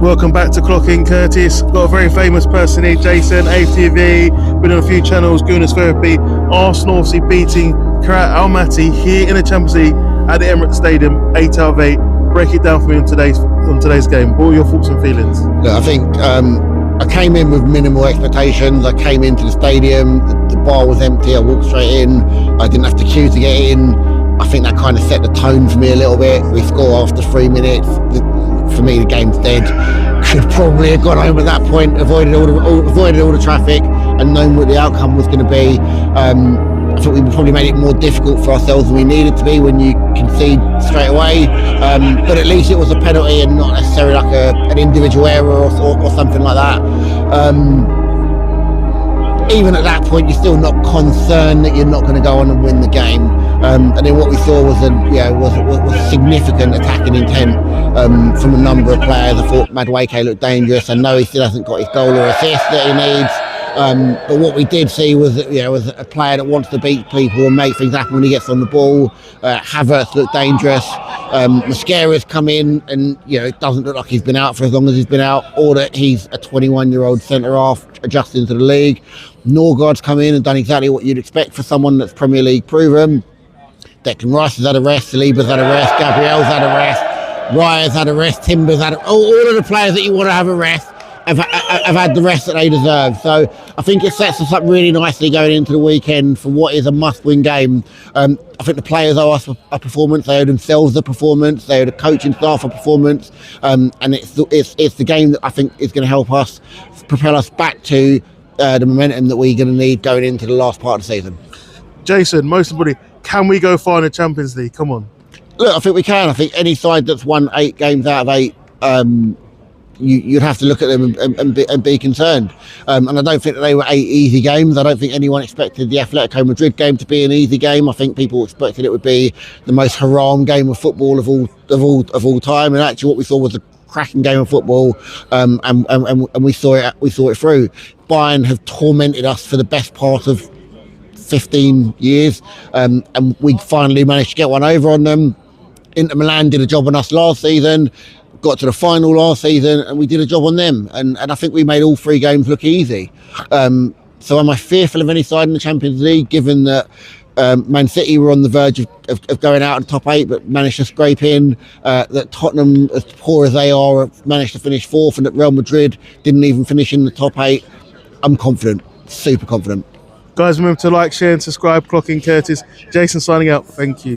Welcome back to Clock In Curtis. Got a very famous person here, Jason, ATV, been on a few channels, Gooners Therapy. Arsenal obviously beating Kairat Almaty here in the Champions League at the Emirates Stadium, 8 out of 8. Break it down for me on today's game. What are your thoughts and feelings? Look, I think I came in with minimal expectations. I came into the stadium, the bar was empty, I walked straight in, I didn't have to queue to get in. I think that kind of set the tone for me a little bit. We score after 3 minutes. For me, the game's dead. Could probably have gone home at that point, avoided all the traffic, and known what the outcome was going to be. I think we probably made it more difficult for ourselves than we needed to be when you concede straight away. But at least it was a penalty and not necessarily like an individual error or something like that. Even at that point, you're still not concerned that you're not going to go on and win the game. And then what we saw was a significant attacking intent from a number of players. I thought Madueke looked dangerous. I know he still hasn't got his goal or assist that he needs. But what we did see was a player that wants to beat people and make things happen when he gets on the ball. Havertz looked dangerous. Mascara's come in and it doesn't look like he's been out for as long as he's been out, or that he's a 21-year-old centre-half adjusting to the league. Norgard's come in and done exactly what you'd expect for someone that's Premier League proven. Declan Rice has had a rest, Saliba's had a rest, Gabriel's had a rest, Raya's had a rest, Timber's had all of the players that you want to have a rest have had the rest that they deserve. So I think it sets us up really nicely going into the weekend for what is a must-win game. I think the players owe us a performance, they owe themselves a performance, they owe the coaching staff a performance, and it's the game that I think is going to help us propel us back to the momentum that we're going to need going into the last part of the season. Jason, most importantly, can we go far in the Champions League? Come on. Look, I think we can. I think any side that's won 8 games out of 8, you'd have to look at them and be concerned. And I don't think that they were 8 easy games. I don't think anyone expected the Atletico Madrid game to be an easy game. I think people expected it would be the most haram game of football of all time. And actually, what we saw was a cracking game of football, and we saw it through. Bayern have tormented us for the best part of 15 years, and we finally managed to get one over on them. Inter Milan did a job on us last season, got to the final last season, and we did a job on them, and I think we made all 3 games look easy. So am I fearful of any side in the Champions League, given that Man City were on the verge of going out of the top 8 but managed to scrape in, that Tottenham, as poor as they are, have managed to finish 4th, and that Real Madrid didn't even finish in the top 8? I'm confident, super confident. Guys, remember to like, share and subscribe. Clock In Curtis. Jason signing out. Thank you.